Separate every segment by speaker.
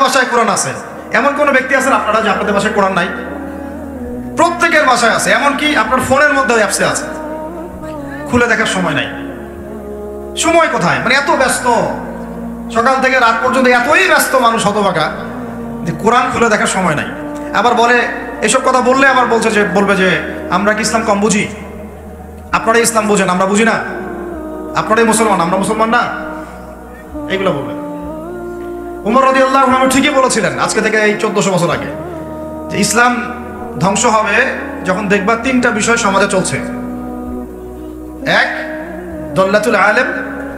Speaker 1: বাসায় কোরআন আছে। এমন কোনো ব্যক্তি আছেন আপনারা যে আপনাদের বাসায় কোরআন নাই? প্রত্যেকের বাসায় আছে, এমনকি আপনার ফোনের মধ্যে অ্যাপসে আছে, খুলে দেখার সময় নাই। সময় কোথায়? মানে এত ব্যস্ত, সকাল থেকে রাত পর্যন্ত এতই ব্যস্ত মানুষ হতভাগা যে কোরআন খুলে দেখার সময় নাই। আবার বলে, এসব কথা বললে আবার বলবে যে আমরা কি ইসলাম কম বুঝি? আপনারাই ইসলাম বোঝেন, আমরা বুঝি না। আপনারাই মুসলমান, আমরা মুসলমান না, এইগুলো বলবে। উমর রাদিয়াল্লাহু আনহু ঠিকই বলেছিলেন আজকে থেকে এই 1400 বছর আগে, যে ইসলাম ধ্বংস হবে যখন দেখবা তিনটা বিষয় সমাজে চলছে। এক, দল্লাতুল আলেম,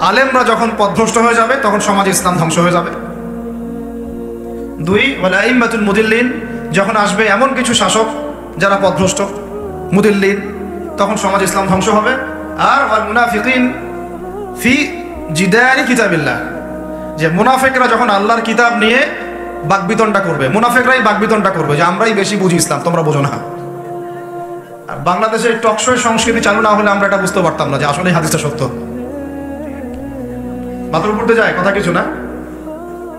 Speaker 1: আলেমরা যখন পথভ্রষ্ট হয়ে যাবে তখন সমাজে ইসলাম ধ্বংস হয়ে যাবে। দুই, ওয়াল আইম্মাতুল মুদিল্লিন, যখন আসবে এমন কিছু শাসক যারা পথভ্রষ্ট, মুদিল্লিন, তখন সমাজ ইসলাম ধ্বংস হবে। আর ওয়াল মুনাফিকিন ফি জিদারি কিতাবিল্লাহ, যে মুনাফিকরা যখন আল্লাহর কিতাব নিয়ে বাকবিতণ্ডা করবে, মুনাফিকরাই বাকবিতণ্ডা করবে যে আমরাই বেশি বুঝি ইসলাম, তোমরা বোঝো না। আর বাংলাদেশের টকশো সংস্কৃতি চালু না হলে আমরা এটা বুঝতে পারতাম না যে আসলে হাদিসটা সত্য। মাথার উপর যায় কথা কিছু না,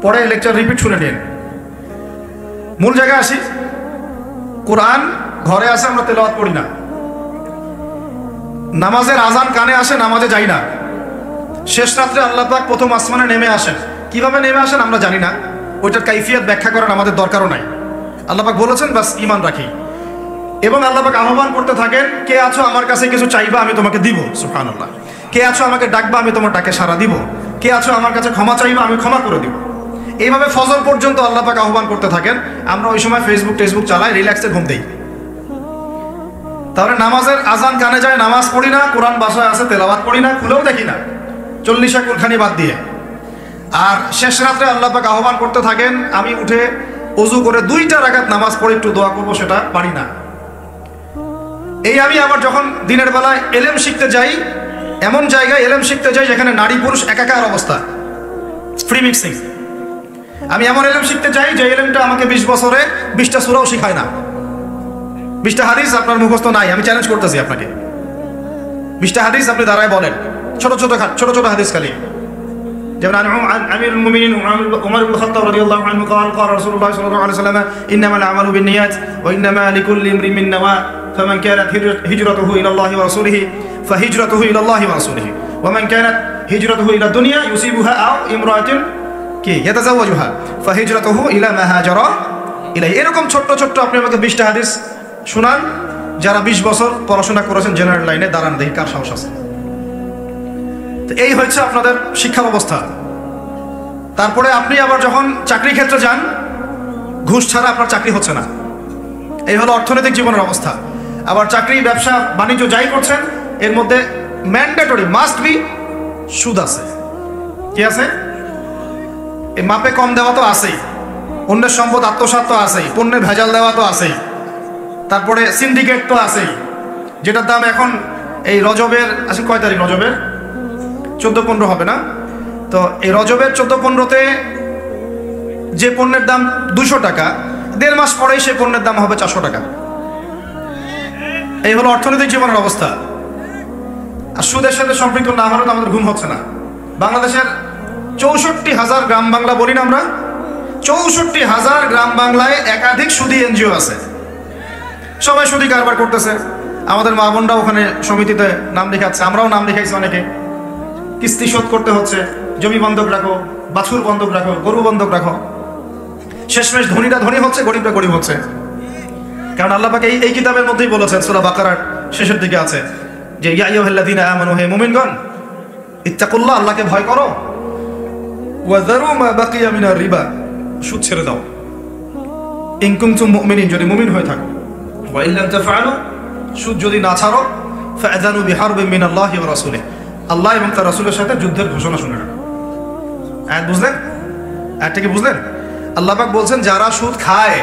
Speaker 1: পরে লেকচার রিপিট শুনে নিন। মূল জায়গায় আসি। কোরআন ঘরে আসে, আমরা তেলাওয়াত করি না। নামাজের আজান কানে আসে, নামাজে যাই না। শেষ রাত্রে আল্লাহ পাক প্রথম আসমানে নেমে আসেন, কিভাবে নেমে আসেন আমরা জানি না, ওইটার কাইফিয়ত ব্যাখ্যা করার আমাদের দরকারও নাই। আল্লাহ পাক বলেছেন বাস ঈমান রাখি। এবং আল্লাহ পাক আহ্বান করতে থাকেন, কে আছো আমার কাছে কিছু চাইবা আমি তোমাকে দিব, সুবহানাল্লাহ। কে আছো আমাকে ডাকবা আমি তোমার ডাকে সাড়া দিব। কে আছো আমার কাছে ক্ষমা চাইবা আমি ক্ষমা করে দিব। এইভাবে ফজর পর্যন্ত আল্লাহ পাক আহ্বান করতে থাকেন। আমরা ওই সময় ফেসবুক টেসবুক চালাই, রিল্যাক্সে ঘুম দেই। তাহলে নামাজের আজান কানে যায়, নামাজ পড়ি না, কোরআন বাসায় আছে তেলাওয়াত করি না, খুলেও দেখি না, 40 কুরখানি বাদ দিয়ে। আর শেষ রাত্রে আল্লাহ পাক আহ্বান করতে থাকেন, আমি উঠে ওযু করে 2টা রাকাত নামাজ পড়ে একটু দোয়া করবো, সেটা পারি না। এই আমি আবার যখন দিনের বেলায় এলেম শিখতে যাই, এমন জায়গায় এলেম শিখতে যাই যেখানে নারী পুরুষ একাকার অবস্থা, ফ্রি মিক্সিং। আমি এমন এলেম শিখতে চাই যে এলেমটা আমাকে 20 বছরে 20টা সূরাও শিখায় না। 20টা হাদিস আপনার মুখস্থ নাই, আমি চ্যালেঞ্জ করতেছি আপনাকে। 20টা হাদিস আপনি দাঁড়ায় বলেন, ছোট ছোট হাদিস খালি। যেমন আমিরুল মুমিনিন উমর ইবনে খাত্তাব রাদিয়াল্লাহু আনহু قال قال رسول الله صلى الله عليه وسلم انما الاعمال بالنيات وانما لكل امرئ ما نوى فمن كانت هجرته الى الله ورسوله فهجرته الى الله ورسوله ومن كانت هجرته الى الدنيا يصيبها او امرأة يتزوجها فهجرته الى ما هاجر اليه। এরকম ছোট আপনি আমাকে 20টা হাদিস শুনান যারা 20 বছর পড়াশোনা করেছেন জেনারেল লাইনে, দাঁড়ান দেখি কার সাহস আছে। এই হচ্ছে আপনাদের শিক্ষা ব্যবস্থা। তারপরে আপনি আবার যখন চাকরি ক্ষেত্রে যান, ঘুষ ছাড়া আপনার চাকরি হচ্ছে না। এই হলো অর্থনৈতিক জীবনের অবস্থা। আবার চাকরি ব্যবসা বাণিজ্য যাই করছেন, এর মধ্যে ম্যান্ডেটরি মাস্ট বি সুদ আছে। কি আছে? এই মাপে কম দেওয়া তো আছেই, অন্যের সম্পদ আত্মসাৎ তো আছেই, পণ্যে ভেজাল দেওয়া তো আছেই, তারপরে সিন্ডিকেট তো আছেই, যেটার দাম এখন এই রজবের আছে কয় তারিখ, রজবের 14-15 হবে না? তো এই রজবের 14-15-তে যে পণ্যের দাম 200 টাকা, 1.5 মাস পরেই সেই পণ্যের দাম হবে 400 টাকা। এই হলো অর্থনৈতিক জীবনের অবস্থা। আর সুদের সাথে সম্পৃক্ত না হলে তো আমাদের ঘুম হচ্ছে না। বাংলাদেশের 64,000 গ্রাম বাংলা বলি না আমরা, 64,000 গ্রাম বাংলায় একাধিক সুদী এনজিও আছে, সবাই সুদী কারবার করতেছে। আমাদের মা বোনরা ওখানে সমিতিতে নাম লেখাচ্ছে, আমরাও নাম লেখাইছি অনেকে। কিস্তি শোধ করতে হচ্ছে, জমি বন্ধক রাখো, বাছুর বন্ধক রাখো, গরু বন্ধক রাখো। শেষমেশ ধনীরা ধনী হচ্ছে, গরিবরা গরিব হচ্ছে। কারণ আল্লাহ পাক এই কিতাবের মধ্যেই বলেছেন, সূরা বাকারার শেষের দিকে আছে যে ইয়া আইয়ুহাল্লাযীনা আমানু, হে মুমিনগণ, ইত্তাকুল্লাহ, আল্লাহকে ভয় করো, ওয়া যারু মা বাকিয়া মিনার রিবা, সুদ ছেড়ে দাও, ইন কুনতুম মুমিনিন, যদি মুমিন হয়ে থাকো, ওয়া ইল্লাম তাফআলু, সুদ যদি না ছাড়ো, ফাআযানু বিহারবিন মিনাল্লাহি ওয়া রাসূলিহি, আল্লাহ এবং তার রাসূলের সাথে যুদ্ধের ঘোষণা শুনে রাখো। আয়াত বুঝলেন? আয়াতটা কি বুঝলেন? আল্লাহ পাক বলছেন যারা সুদ খায়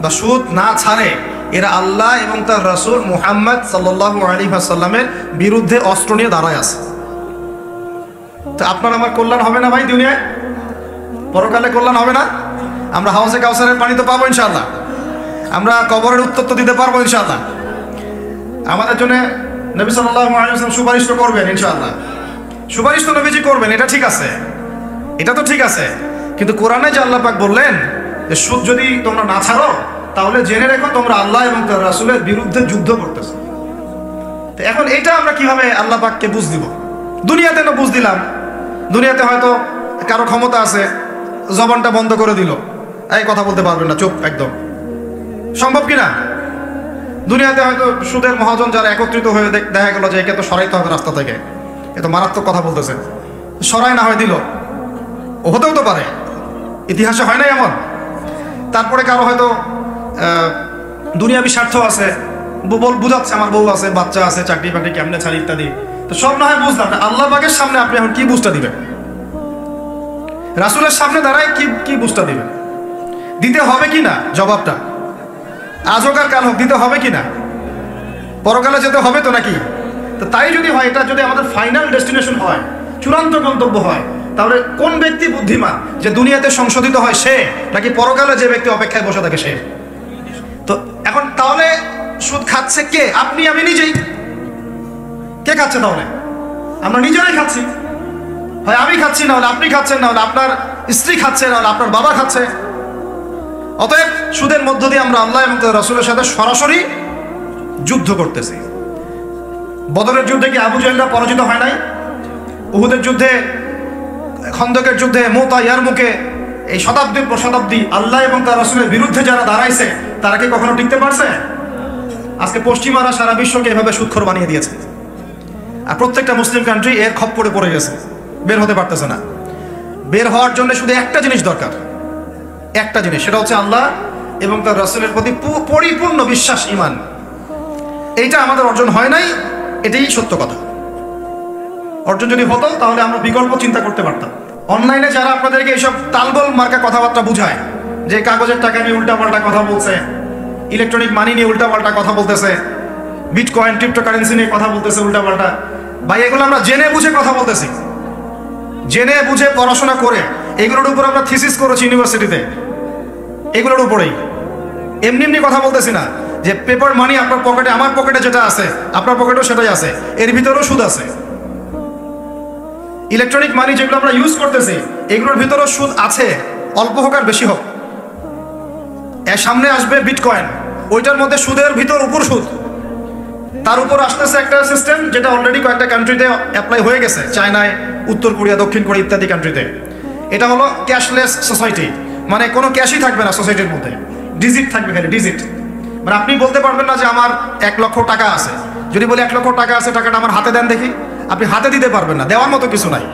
Speaker 1: বা সুদ না ছাড়ে, এরা আল্লাহ এবং তার রাসূল মুহাম্মদ সাল্লাল্লাহু আলাইহি ওয়াসাল্লামের বিরুদ্ধে অস্ত্র নিয়ে দাঁড়ায় আছে। তো আপনার আমার কল্যাণ হবে না ভাই দুনিয়ায়? পরকালে কল্যাণ হবে না? আমরা হাউজে কাউসারের পানি তো পাবো ইনশাআল্লাহ, আমরা কবরের উত্তর তো দিতে পারবো ইনশাআল্লাহ। আমাদের জন্য নবী সাল্লাল্লাহু আলাইহি ওয়াসাল্লাম সুপারিশ তো করবেন ইনশাআল্লাহ, সুপারিশ তো নবীজি করবেন, এটা ঠিক আছে, এটা তো ঠিক আছে। কিন্তু কোরআনে যে আল্লাহ পাক বললেন যে সুদ যদি তোমরা না ছাড়ো তাহলে জেনে রেখো তোমরা আল্লাহ এবং তার রাসূলের বিরুদ্ধে যুদ্ধ করতেছো। তো এখন এটা আমরা কিভাবে আল্লাহ পাককে বুঝ দিব? দুনিয়াতে না বুঝ দিলাম, দুনিয়াতে হয়তো কারো ক্ষমতা আছে, জবানটা বন্ধ করে দিল, এই কথা বলতে পারবেন না, চুপ একদম। সম্ভব কিনা? দুনিয়াতে হয়তো সুদের মহাজন যারা একত্রিত হয়ে দেখা গেল যে একে তো সরাইতে হবে রাস্তা থেকে, এ তো মারাত্মক কথা বলতেছে, সরাই না হয় দিল, হতেও তো পারে, ইতিহাসে হয় না এমন। তারপরে কারো হয়তো দুনিয়াবি স্বার্থ আছে, বুঝাচ্ছে আমার বউ আছে, বাচ্চা আছে, চাকরি বাকরি কেমনে ছাড়ি ইত্যাদি। তো সব না হয় বুঝলাম, আল্লাহ পাকের সামনে আপনি এখন কি বুঝটা দিবেন? রাসূলের সামনে দাঁড়ায় কি বুঝটা দিবেন? দিতে হবে কি না জবাবটা? আজ হোক আর কাল হোক দিতে হবে কি না? পরকালে যেতে হবে তো নাকি? তো তাই যদি হয়, এটা যদি আমাদের ফাইনাল ডেস্টিনেশন হয়, চূড়ান্ত গন্তব্য হয়, তাহলে কোন ব্যক্তি বুদ্ধিমান, যে দুনিয়াতে সংশোধিত হয় সে, নাকি পরকালে যে ব্যক্তি অপেক্ষায় বসে থাকে সে? তো এখন তাহলে সুদ খাচ্ছে কে? আপনি আমি নিজেই। কে খাচ্ছে তাহলে? আমরা নিজেরাই খাচ্ছি। হয় আমি খাচ্ছি, না হলে আপনি খাচ্ছেন, না হলে আপনার স্ত্রী খাচ্ছে, না হলে আপনার বাবা খাচ্ছে। অতএব সুদের মধ্য দিয়ে আমরা আল্লাহ এবং তার রাসূলের সাথে সরাসরি যুদ্ধ করতেছি। বদরের যুদ্ধে কি আবু জাহেলরা পরাজিত হয় নাই? উহুদের যুদ্ধে, খন্দকের যুদ্ধে, মুতা, ইয়ারমুকে, এই শতাব্দীর পর শতাব্দী আল্লাহ এবং তার রাসূলের বিরুদ্ধে যারা দাঁড়াইছে তারা কি কখনো টিকতে পারছে? আজকে পশ্চিমারা সারা বিশ্বকে এভাবে সুদখোর বানিয়ে দিয়েছে, আর প্রত্যেকটা মুসলিম কান্ট্রি এর খপ্পরে পড়ে গেছে, বের হতে পারতেছে না। বের হওয়ার জন্য শুধু একটা জিনিস দরকার, একটা জিনিস, সেটা হচ্ছে আল্লাহ এবং তার রাসূলের প্রতি পরিপূর্ণ বিশ্বাস, ঈমান। এইটা আমাদের অর্জন হয় নাই, এটাই সত্য কথা। অর্জন যদি হতো তাহলে আমরা বিকল্প চিন্তা করতে পারতাম। অনলাইনে যারা আপনাদেরকে এইসব তালবল মার্কা কথাবার্তা বুঝায়, যে কাগজের টাকা নিয়ে উল্টাপাল্টা কথা বলছে, ইলেকট্রনিক মানি নিয়ে উল্টাপাল্টা কথা বলতেছে, বিটকয়েন, ক্রিপ্টোকারেন্সি নিয়ে কথা বলতেছে উল্টাপাল্টা, ভাই এগুলো আমরা জেনে বুঝে কথা বলতেছি, জেনে বুঝে পড়াশোনা করে এগুলোর উপর আমরা থিসিস করেছি ইউনিভার্সিটিতে, এগুলোর উপরেই। এমনি এমনি কথা বলতেছি না যে পেপার মানি আপনার পকেটে, আমার পকেটে যেটা আছে আপনার পকেটেও সেটাই আছে, এর ভিতরেও সুদ আছে। ইলেকট্রনিক মানি যেগুলো আমরা ইউজ করতেছি এগুলোর ভিতরেও সুদ আছে, অল্প হোক আর বেশি হোক। এর সামনে আসবে বিটকয়েন, ওইটার মধ্যে সুদের ভিতর উপর সুদ, তার উপর আসতেছে একটা সিস্টেম যেটা অলরেডি কয়েকটা কান্ট্রিতে অ্যাপ্লাই হয়ে গেছে, চায়নায়, উত্তর কোরিয়া, দক্ষিণ কোরিয়া ইত্যাদি কান্ট্রিতে। এটা হলো ক্যাশলেস সোসাইটি, মানে কোনো ক্যাশই থাকবে না সোসাইটির মধ্যে, ডিজিট থাকবে, খালি ডিজিট। মানে আপনি বলতে পারবেন না যে আমার 1 লক্ষ টাকা আছে, যদি বলি 1 লক্ষ টাকা আছে, টাকাটা আমার হাতে দেন দেখি, আপনি হাতে দিতে পারবেন না, দেওয়ার মতো কিছু নাই।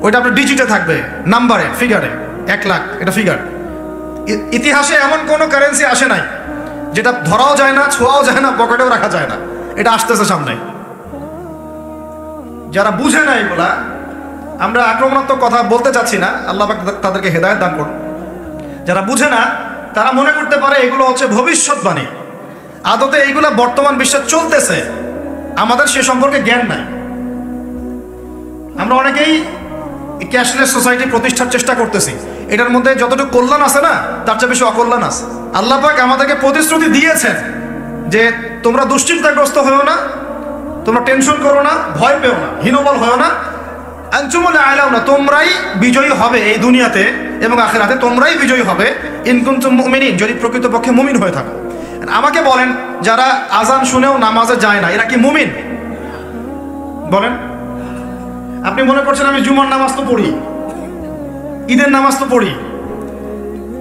Speaker 1: ওইটা আপনার ডিজিটে থাকবে, নাম্বারে, ফিগারে, 1 লাখ এটা ফিগার। ইতিহাসে এমন কোনো কারেন্সি আসে নাই যেটা ধরাও যায় না, ছোঁয়াও যায় না, পকেটেও রাখা যায় না, এটা আসতেছে সামনে। যারা বুঝে না এগুলা, আমরা আক্রমণাত্মক কথা বলতে চাচ্ছি না, আল্লাহ পাক তাদেরকে হেদায়েত দান করুন। যারা বুঝে না তারা মনে করতে পারে এগুলো হচ্ছে ভবিষ্যৎবাণী, আদতে এইগুলা বর্তমান বিশ্বে চলতেছে, আমাদের সে সম্পর্কে জ্ঞান নাই। আমরা অনেকেই ক্যাশলেস সোসাইটি প্রতিষ্ঠার চেষ্টা করতেছি, এটার মধ্যে যতটুকু কল্যাণ আছে না তার চেয়ে বেশি অকল্যাণ আছে। আল্লাহ পাক আমাদেরকে প্রতিশ্রুতি দিয়েছেন যে তোমরা দুশ্চিন্তাগ্রস্ত হও না, তোমরা টেনশন করো না, ভয় পেও না, হীনবল হও না, আনতুমুল আ'লাউনা, তোমরাই বিজয়ী হবে এই দুনিয়াতে এবং আখিরাতে, তোমরাই বিজয়ী হবে, ইন কুনতুম মুমিনিন, যদি প্রকৃতপক্ষে মুমিন হয়ে থাকো। আমাকে বলেন, যারা আজান শুনেও নামাজে যায় না, এরা কি মুমিন? বলেন। আপনি মনে করছেন আমি জুমার নামাজ তো পড়ি, ঈদের নামাজ তো পড়ি।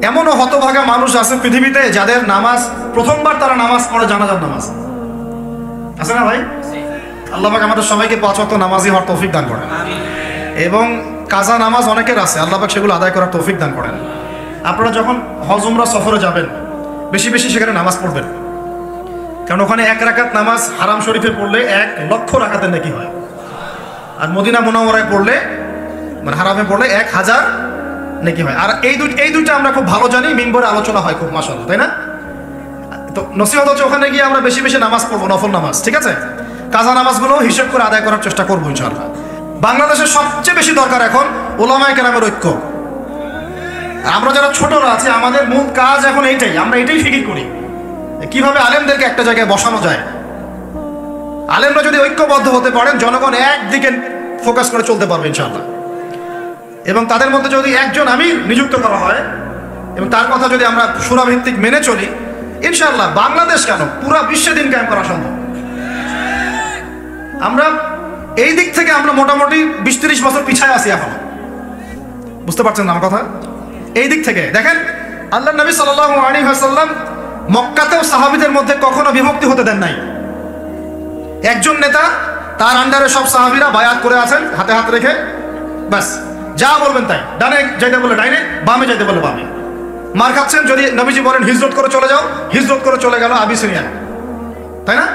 Speaker 1: এমনও হতভাগা মানুষ আছে পৃথিবীতে যাদের নামাজ প্রথমবার তারা নামাজ পড়ে জানাজার নামাজ, আছে না ভাই? আল্লাহ পাক আমাদের সবাইকে 5 ওয়াক্ত নামাজি হওয়ার তৌফিক দান করেন, এবং কাজা নামাজ অনেকের আছে, আল্লাহ পাক সেগুলো আদায় করার তৌফিক দান করেন। আপনারা যখন হজ উমরা সফরে যাবেন বেশি বেশি সেখানে নামাজ পড়বেন, কারণ ওখানে 1 রাকাত নামাজ হারাম শরীফে পড়লে 1 লক্ষ রাকাতের নেকি হয়, আর মদিনা মুনাওয়ারায় পড়লে, মানে হারামে পড়লে 1000 নেকি হয়। আর এই দুইটা আমরা খুব ভালো জানি, মিম্বরে আলোচনা হয় খুব, মাশাআল্লাহ, তাই না? তো নসিহত হচ্ছে ওখানে গিয়ে আমরা বেশি বেশি নামাজ পড়বো, নফল নামাজ, ঠিক আছে? কাজা নামাজগুলো হিসেব করে আদায় করার চেষ্টা করবো ইনশাআল্লাহ। বাংলাদেশের সবচেয়ে বেশি দরকার এখন উলামায়ে কেরামের ঐক্য। আমরা যারা ছোটরা আছি আমাদের মূল কাজ এখন এইটাই, আমরা এটাই ফিকির করি কিভাবে আলেমদেরকে একটা জায়গায় বসানো যায়। আলেমরা যদি ঐক্যবদ্ধ হতে পারেন, জনগণ একদিকে ফোকাস করে চলতে পারবে ইনশাআল্লাহ। এবং তাদের মধ্যে যদি একজন আমির নিযুক্ত করা হয় এবং তার কথা যদি আমরা সুরাভিত্তিক মেনে চলি, ইনশাআল্লাহ বাংলাদেশ কেন পুরো বিশ্বে দিন কায়েম করা সম্ভব। আমরা এই দিক থেকে আমরা মোটামুটি 20-30 বছর পিছায় আছি এখন, বুঝতে পারছেন না আমার কথা? এই দিক থেকে দেখেন, আল্লাহ নবী সাল্লাল্লাহু আলাইহি ওয়াসাল্লাম মক্কাতেও সাহাবীদের মধ্যে কখনো বিভক্তি হতে দেন নাই। একজন নেতা, তার আন্ডারে সব সাহাবীরা বায়াত করে আছেন হাতে হাত রেখে, ব্যাস যা বলবেন তাই, ডানে যাইতে বলে ডাইনে, বামে যাইতে বলে বামে। মার খাচ্ছেন, যদি নবীজি বলেন হিজরত করে চলে যাও, হিজরত করে চলে গেল আবিসিনিয়া, তাই না?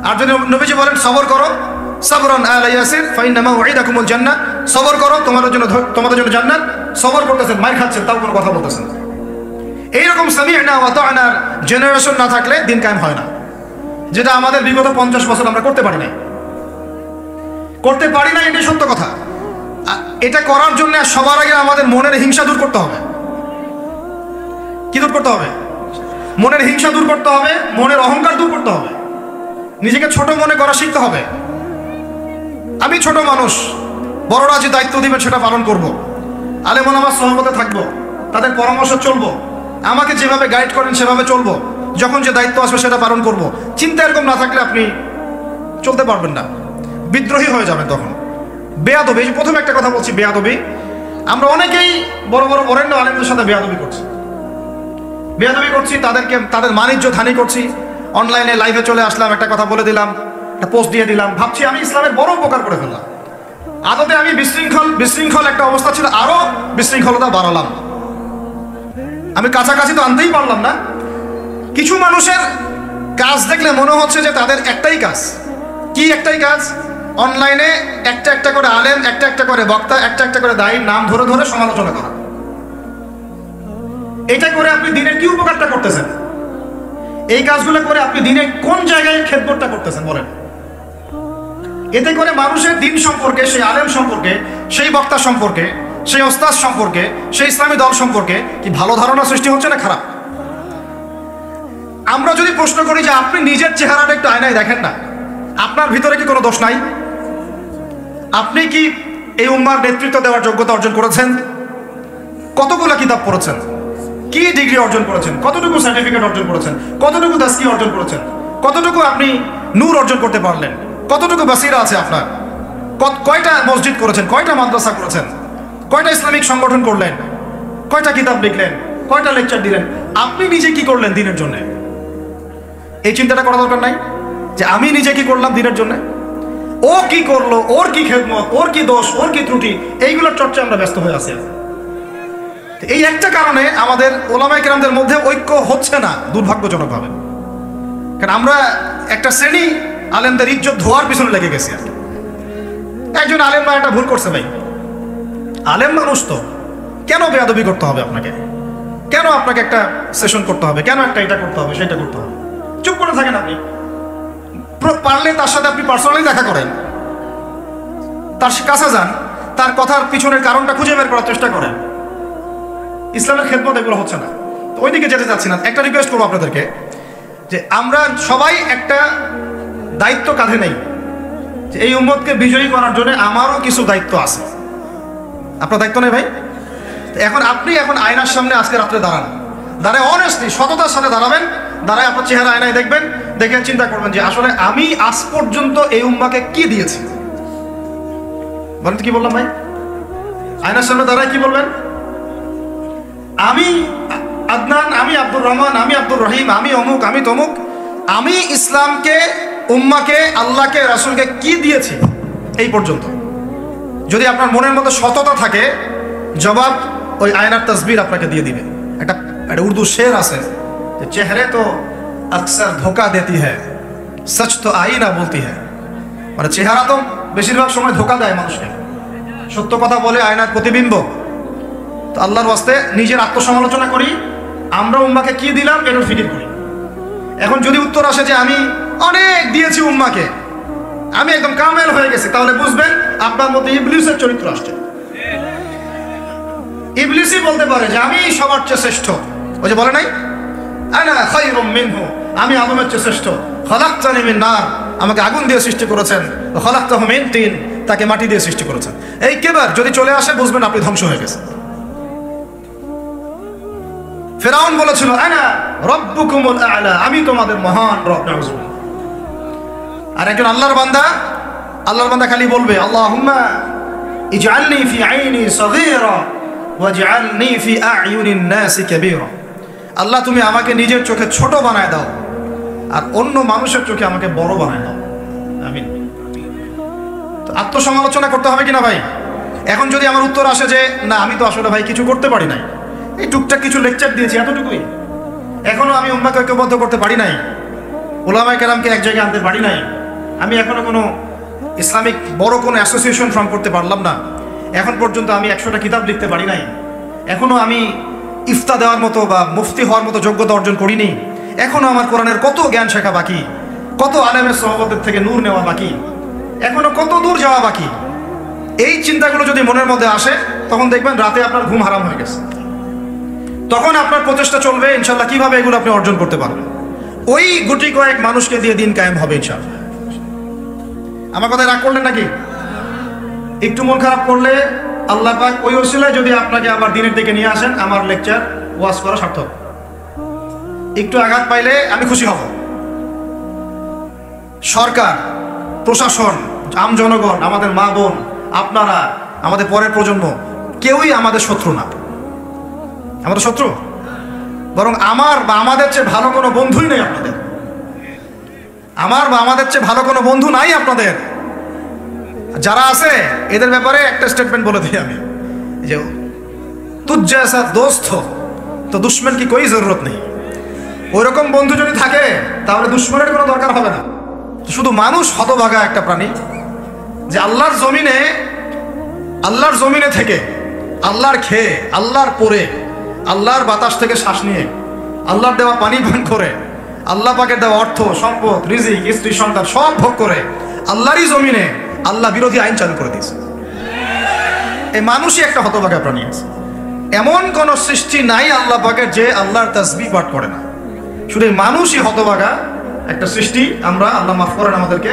Speaker 1: আর যদি নবীজি বলেন সবর করো, সাবরান আলা ইয়াসির ফাইন্না মাউইদাকুমুল জান্নাহ, সবর করো তোমাদের জন্য জান্নাত, সবর করতেছেন, মার খাচ্ছেন, তাও কোনো কথা বলতেছেন। এইরকম সামি'না ওয়া আতা'নার জেনারেশন না থাকলে দিন কায়েম হয় না, যেটা আমাদের বিগত 50 বছর আমরা করতে পারি নাই, এটাই সত্য কথা। এটা করার জন্য সবার আগে আমাদের মনের হিংসা দূর করতে হবে। কি দূর করতে হবে? মনের হিংসা দূর করতে হবে, মনের অহংকার দূর করতে হবে, নিজেকে ছোট মনে করা শিখতে হবে। আমি ছোট মানুষ, বড়রা যে দায়িত্ব দিবেন সেটা পালন করব, আলেম ওলামার সহবতে থাকবো, তাদের পরামর্শ চলবো, আমাকে যেভাবে গাইড করেন সেভাবে চলবো, যখন যে দায়িত্ব আসবে সেটা পালন করব। চিন্তা এরকম না থাকলে আপনি চলতে পারবেন না, বিদ্রোহী হয়ে যাবেন তখন। বেয়াদবি, প্রথমে একটা কথা বলছি, বেয়াদবি। আমরা অনেকেই বড় বড় বরেণ্য আলেমদের সাথে বেয়াদবি করছি, তাদের বাণিজ্য হানি করছি। অনলাইনে লাইভে চলে আসলাম, একটা কথা বলে দিলাম, একটা পোস্ট দিয়ে দিলাম, ভাবছি আমি ইসলামের বড় উপকার করে ফেললাম। আদতে আমি বিশৃঙ্খল একটা অবস্থা ছিল, আরো বিশৃঙ্খলতা বাড়ালাম। আমি কাছাকাছি তো আনতেই পারলাম না। কিছু মানুষের কাজ দেখলে মনে হচ্ছে যে তাদের একটাই কাজ। কি একটাই কাজ? অনলাইনে একটা একটা করে আলেম, একটা একটা করে বক্তা, একটা একটা করে দায়ীর নাম ধরে ধরে সমালোচনা করা। এটা করে আপনি দিনের কি উপকারটা করতেছেন? এই কাজগুলো করে আপনি দিনে কোন জায়গায় খেদমতটা করতেছেন বলেন? এতে করে মানুষের দিন সম্পর্কে, সেই আলেম সম্পর্কে, সেই বক্তা সম্পর্কে, সেই ওস্তাদ সম্পর্কে, সেই ইসলামী দল সম্পর্কে কি ভালো ধারণা সৃষ্টি হচ্ছে না খারাপ? আমরা যদি প্রশ্ন করি যে আপনি নিজের চেহারাটা একটু আয়নায় দেখেন না, আপনার ভিতরে কি কোনো দোষ নাই? আপনি কি এই উম্মার নেতৃত্ব দেওয়ার যোগ্যতা অর্জন করেছেন? কতগুলো কিতাব পড়েছেন? কি ডিগ্রি অর্জন করেছেন? কতটুকু সার্টিফিকেট অর্জন করেছেন? কতটুকু তাসকি অর্জন করেছেন? কতটুকু আপনি নূর অর্জন করতে পারলেন? কতটুকু বাসিরা আছে আপনার? কয়টা মসজিদ করেছেন? কয়টা মাদ্রাসা করেছেন? কয়টা ইসলামিক সংগঠন করলেন? কয়টা কিতাব লিখলেন? কয়টা লেকচার দিলেন? আপনি নিজে কি করলেন দিনের জন্য? এই চিন্তাটা করা দরকার নাই যে আমি নিজে কি করলাম দিনের জন্য, ও কি করলো, ওর কি খেদমত, ওর কি দোষ, ওর কি ত্রুটি, এইগুলোর চর্চা আমরা ব্যস্ত হয়ে আছি। এই একটা কারণে আমাদের ওলামায়ে কেরামদের মধ্যে ঐক্য হচ্ছে না, দুর্ভাগ্যজনকভাবে। কারণ আমরা একটা শ্রেণী আলেমদের ইজ্জত ধোয়ার পিছনে লেগে গেছি। আর একজন আলেম বা একটা ভুল করছে, ভাই আলেম মানুষ তো, কেন বেয়াদবি করতে হবে আপনাকে? কেন আপনাকে একটা সেশন করতে হবে? কেন একটা এটা করতে হবে, সেটা করতে হবে? চুপ করে থাকেন আপনি। পারলে তার সাথে আপনি পার্সোনালি দেখা করেন, তার কাছে যান, তার কথার পিছনের কারণটা খুঁজে বের করার চেষ্টা করেন। ইসলামের খেদমত এগুলো হচ্ছে না, তো ওইদিকে যেতে চাচ্ছি না। একটা রিকোয়েস্ট করবো আপনাদেরকে যে আমরা সবাই একটা দায়িত্ব কাঁধে নেই, যে এই উম্মতকে বিজয়ী করার জন্য আমারও কিছু দায়িত্ব আছে। আপনার দায়িত্ব নেই ভাই? এখন আপনি আয়নার সামনে আজকে রাত্রে দাঁড়ায় অনেস্টলি সততার সাথে দাঁড়াবেন, দাঁড়ায় আপনার চেহারা আয়নায় দেখবেন, দেখে চিন্তা করবেন যে আসলে আমি আজ পর্যন্ত এই উম্মাকে কি দিয়েছি। বলেন তো কি বললাম ভাই? আয়নার সামনে দাঁড়ায় কি বলবেন? আমি আদনান, আমি আব্দুর রহমান, আমি আব্দুর রহিম, আমি অমুক, আমি তমুক, আমি ইসলামকে, উম্মাকে, আল্লাহকে, রাসূলকে কি দিয়েছি এই পর্যন্ত। যদি আপনার মনের মধ্যে সততা থাকে, জবাব ওই আয়নার তসবির আপনাকে দিয়ে দিবে। একটা উর্দু শের আছে যে চেহারে তো আকসার ধোকা দেতি হ্যায়, সচ তো আইনা বলতি হ্যায়। মানে চেহারা তো বেশিরভাগ সময় ধোকা দেয় মানুষকে, সত্য কথা বলে আয়নার প্রতিবিম্ব। তো আল্লাহর ওয়াস্তে নিজের আত্মসমালোচনা করি, আমরা উম্মাকে কি দিলাম এটার ফিকির করি। এখন যদি উত্তর আসে যে আমি অনেক দিয়েছি উম্মাকে, আমি একদম কামেল হয়ে গেছি, তাহলে বুঝবেন আপনার মধ্যে ইবলিসের চরিত্র আসছে। ইবলিসই বলতে পারে যে আমি সবার চেয়ে শ্রেষ্ঠ। ওই যে বলে নাই আনা খায়রুম মিনহু, আমি আদমের চেয়ে শ্রেষ্ঠ। খলাকতানি মিন নার, আমাকে আগুন দিয়ে সৃষ্টি করেছেন। খলাকতাহু মিন তিন, তাকে মাটি দিয়ে সৃষ্টি করেছেন। এই কেবার যদি চলে আসে বুঝবেন আপনি ধ্বংস হয়ে গেছেন। ফেরাউন বলেছিল আনা রব্বুকুমুল আ'লা, আমি তোমাদের মহান রব। আর একজন আল্লাহর বান্দা খালি বলবে আল্লাহুম্মা ইজআলনি ফি আইনি সগীরা ওয়াজআলনি ফি আ'য়ুনিন নাসি কাবীরা। আল্লাহ তুমি আমাকে নিজের চোখে ছোট বানায় দাও আর অন্য মানুষের চোখে আমাকে বড় বানায় দাও। আমিন। তো আত্মসমালোচনা করতে হবে কিনা ভাই? এখন যদি আমার উত্তর আসে যে না আমি তো আসলে ভাই কিছু করতে পারি নাই, এই টুকটাক কিছু লেকচার দিয়েছি এতটুকুই, এখনো আমি উম্মাহকে ঐক্যবদ্ধ করতে পারি নাই, উলামায়ে কেরামকে এক জায়গায় আনতে পারি নাই, আমি এখনো কোনো ইসলামিক বড় কোনো অ্যাসোসিয়েশন ফর্ম করতে পারলাম না, এখন পর্যন্ত আমি 100টা কিতাব লিখতে পারি নাই, এখনো আমি ইফতা দেওয়ার মতো বা মুফতি হওয়ার মতো যোগ্যতা অর্জন করিনি, এখনো আমার কোরআনের কত জ্ঞান শেখা বাকি, কত আলেমের সহবতের থেকে নূর নেওয়া বাকি, এখনো কত দূর যাওয়া বাকি। এই চিন্তাগুলো যদি মনের মধ্যে আসে তখন দেখবেন রাতে আপনার ঘুম হারাম হয়ে গেছে। তখন আপনার প্রচেষ্টা চলবে ইনশাল্লাহ কিভাবে এগুলো আপনি অর্জন করতে পারবেন। ওই গুটি কয়েক মানুষকে দিয়ে দিন কায়েম হবে ইনশাল্লাহ। আমার কথায় রাগ করলেন নাকি? একটু মন খারাপ করলে আল্লাহ পাক ওই ওসিলায় যদি আপনাকে আবার দিনের দিকে নিয়ে আসেন, আমার লেকচার ওয়াজ করা সার্থক। একটু আঘাত পাইলে আমি খুশি হব। সরকার, প্রশাসন, আম জনগণ, আমাদের মা বোন, আপনারা, আমাদের পরের প্রজন্ম, কেউই আমাদের শত্রু না। আমাদের শত্রু বরং আমার বা আমাদের চেয়ে ভালো কোনো বন্ধুই নেই আপনাদের। আমার বা আমাদের চেয়ে ভালো কোনো বন্ধু নাই আপনাদের। যারা আছে এদের ব্যাপারে একটা স্টেটমেন্ট বলে দিই আমি, যে তুঝ জৈসা দোস্ত তো দুশ্মন কি কোই জরুরত নেই। ওইরকম বন্ধু যদি থাকে তাহলে দুশ্মনের কোনো দরকার হবে না। শুধু মানুষ হতভাগা একটা প্রাণী, যে আল্লাহর জমিনে থেকে, আল্লাহর খেয়ে, আল্লাহর পরে, আল্লাহর বাতাস থেকে শ্বাস নিয়ে, আল্লাহর দেওয়া পানি পান করে, আল্লাহ পাকের দেওয়া অর্থ, সম্পদ, রিজিক, স্ত্রী, সন্তান সব ভোগ করে আল্লাহরই জমিনে আল্লাহ বিরোধী আইন চালু করে দিয়েছে। এই মানুষই একটা হতভাগা প্রাণী আছে। এমন কোন সৃষ্টি নাই আল্লাহ পাকের যে আল্লাহর তাসবিহ পাঠ করে না। শুধু মানুষই হতভাগা একটা সৃষ্টি। আমরা, আল্লাহ মাফ করেন আমাদেরকে,